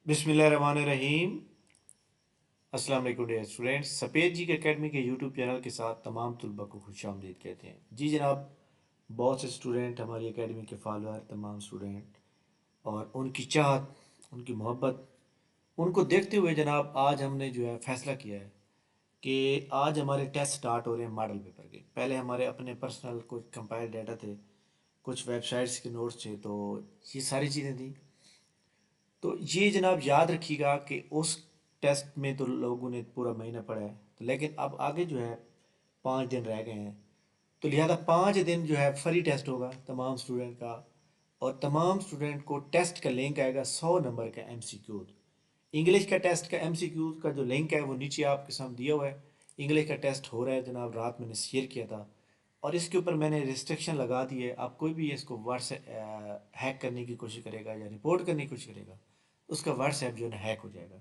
बिस्मिल्लाहिर्रहमानिर्रहीम। अस्सलाम वालेकुम डियर स्टूडेंट्स। सफ़ेद जी के एकेडमी के यूट्यूब चैनल के साथ तमाम तलबा को खुशामदीद कहते हैं। जी जनाब, बहुत से स्टूडेंट हमारी एकेडमी के फॉलोअर, तमाम स्टूडेंट और उनकी चाहत, उनकी मोहब्बत, उनको देखते हुए जनाब आज हमने जो है फ़ैसला किया है कि आज हमारे टेस्ट स्टार्ट हो रहे हैं मॉडल पेपर के। पहले हमारे अपने पर्सनल कुछ कंपाइल डाटा थे, कुछ वेबसाइट्स के नोट्स थे, तो ये सारी चीज़ें थी। तो ये जनाब याद रखिएगा कि उस टेस्ट में तो लोगों ने पूरा महीना पढ़ा है, तो लेकिन अब आगे जो है 5 दिन रह गए हैं, तो लिहाजा 5 दिन जो है फ्री टेस्ट होगा तमाम स्टूडेंट का। और तमाम स्टूडेंट को टेस्ट का लिंक आएगा 100 नंबर का MCQ। इंग्लिश का टेस्ट का MCQ का जो लिंक है वो नीचे आपके सामने दिया हुआ है। इंग्लिश का टेस्ट हो रहा है जनाब, रात मैंने शेयर किया था और इसके ऊपर मैंने रिस्ट्रिक्शन लगा दी है। आप कोई भी इसको व्हाट्सएप हैक करने की कोशिश करेगा या रिपोर्ट करने की कोशिश करेगा, उसका व्हाट्सएप जो है ना हैक हो जाएगा।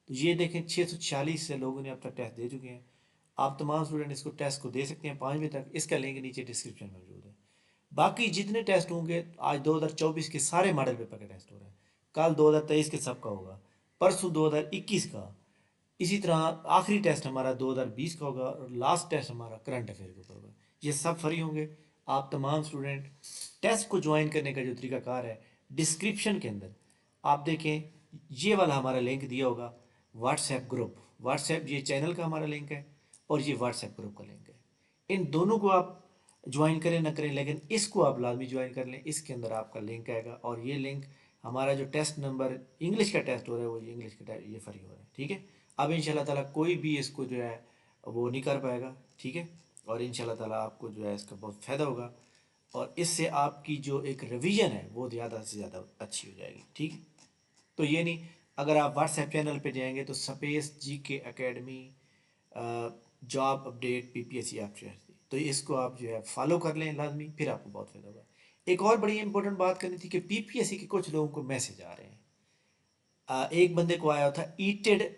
तो ये देखें, 646 से लोगों ने अब तक टेस्ट दे चुके हैं। आप तमाम स्टूडेंट इसको टेस्ट को दे सकते हैं 5 बजे तक। इसका लिंक नीचे डिस्क्रिप्शन में मौजूद है। बाकी जितने टेस्ट होंगे, आज 2024 के सारे मॉडल पेपर का टेस्ट हो रहा है, कल 2023 के सबका होगा, परसों 2021 का, इसी तरह आखिरी टेस्ट हमारा 2020 का होगा और लास्ट टेस्ट हमारा करंट अफेयर के ऊपर होगा। ये सब फ्री होंगे। आप तमाम स्टूडेंट टेस्ट को ज्वाइन करने का जो तरीकाकार है, डिस्क्रिप्शन के अंदर आप देखें, ये वाला हमारा लिंक दिया होगा, व्हाट्सएप ग्रुप। व्हाट्सएप ये चैनल का हमारा लिंक है और ये व्हाट्सएप ग्रुप का लिंक है। इन दोनों को आप ज्वाइन करें ना करें, लेकिन इसको आप लाजमी ज्वाइन कर लें। इसके अंदर आपका लिंक आएगा और ये लिंक हमारा जो टेस्ट नंबर इंग्लिश का टेस्ट हो रहा है वो ये इंग्लिश का टेस्ट ये फ्री हो रहा है। ठीक है, अब इंशाल्लाह ताला कोई भी इसको जो है वो नहीं कर पाएगा। ठीक है, और इंशाल्लाह ताला आपको जो है इसका बहुत फ़ायदा होगा और इससे आपकी जो एक रिवीजन है वो ज़्यादा से ज़्यादा अच्छी हो जाएगी। ठीक है, तो ये नहीं, अगर आप व्हाट्सएप चैनल पे जाएंगे तो space GK academy job update PPSC आपसे, तो इसको आप जो है फॉलो कर लें लाजमी, फिर आपको बहुत फ़ायदा होगा। एक और बड़ी इंपॉर्टेंट बात करनी थी कि PPSC के कुछ लोगों को मैसेज आ रहे हैं। एक बंदे को आया था, it'd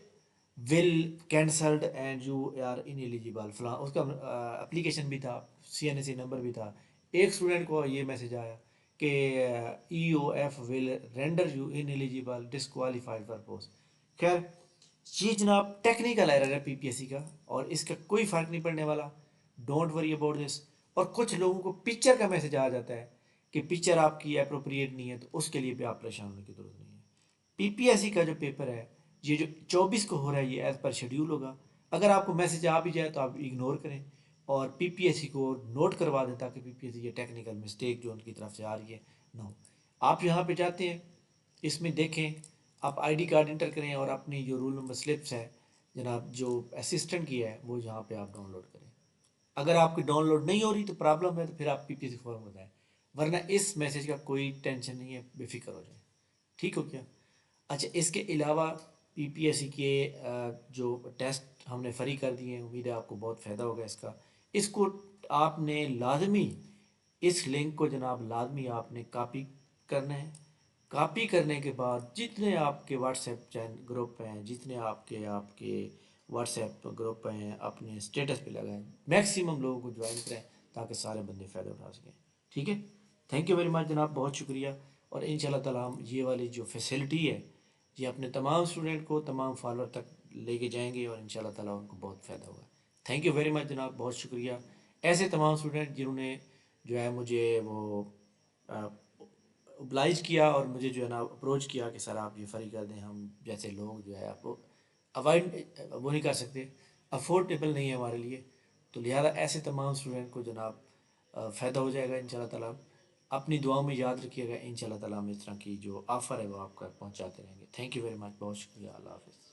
will cancelled and you are ineligible फलां, उसका एप्लीकेशन भी था, CNSE नंबर भी था। एक स्टूडेंट को ये मैसेज आया कि EOF will render you in eligible disqualified for post. खैर, ये जनाब टेक्निकल एरर है PPSC का और इसका कोई फ़र्क नहीं पड़ने वाला। Don't worry about this. और कुछ लोगों को पिक्चर का मैसेज आ जाता है कि पिक्चर आपकी अप्रोप्रिएट नहीं है, तो उसके लिए भी आप परेशान होने की ज़रूरत नहीं है। PPSC का जो पेपर है, ये जो 24 को हो रहा है, ये एज़ पर शेड्यूल होगा। अगर आपको मैसेज आ भी जाए तो आप इग्नोर करें और PPSC को नोट करवा दें, ताकि PPSC ये टेक्निकल मिस्टेक जो उनकी तरफ से आ रही है ना हो। आप यहाँ पे जाते हैं, इसमें देखें, आप ID कार्ड इंटर करें और अपनी जो रूल नंबर स्लिप्स है जनाब, जो असिस्टेंट की है, वो यहाँ पे आप डाउनलोड करें। अगर आपकी डाउनलोड नहीं हो रही तो प्रॉब्लम है, तो फिर आप PPSC फॉर्म बताएं, वरना इस मैसेज का कोई टेंशन नहीं है, बेफिक्र हो जाए। ठीक हो क्या? अच्छा, इसके अलावा PPSC के जो टेस्ट हमने फ्री कर दिए हैं, उम्मीद है आपको बहुत फ़ायदा होगा इसका। इसको आपने लाजमी, इस लिंक को जनाब लाजमी आपने कॉपी करना है। कॉपी करने के बाद जितने आपके व्हाट्सएप चैनल ग्रुप हैं, जितने आपके आपके व्हाट्सएप ग्रुप हैं, अपने स्टेटस पे लगाएं, मैक्सिमम लोगों को ज्वाइन करें ताकि सारे बंदे फ़ायदा उठा सकें। ठीक है, थैंक यू वेरी मच जनाब, बहुत शुक्रिया। और इंशाल्लाह ताला हम ये वाली जो फैसिलिटी है ये अपने तमाम स्टूडेंट को, तमाम फॉलोअर तक लेके जाएंगे और इंशाल्लाह ताला उनको बहुत फ़ायदा होगा। थैंक यू वेरी मच जनाब, बहुत शुक्रिया। ऐसे तमाम स्टूडेंट जिन्होंने जो है मुझे वो ओब्लाइज किया और मुझे जो है ना अप्रोच किया कि सर आप ये फ्री कर दें, हम जैसे लोग जो है आपको अवॉइड वो नहीं कर सकते, अफोर्डेबल नहीं है हमारे लिए, तो लिहाजा ऐसे तमाम स्टूडेंट को जनाब फ़ायदा हो जाएगा इंशाल्लाह ताला। अपनी दुआओं में याद रखिएगा, इंशाल्लाह ताला हम इस तरह की जो ऑफ़र है वो आपको पहुंचाते रहेंगे। थैंक यू वेरी मच, बहुत शुक्रिया, अल्लाह हाफ़िज़।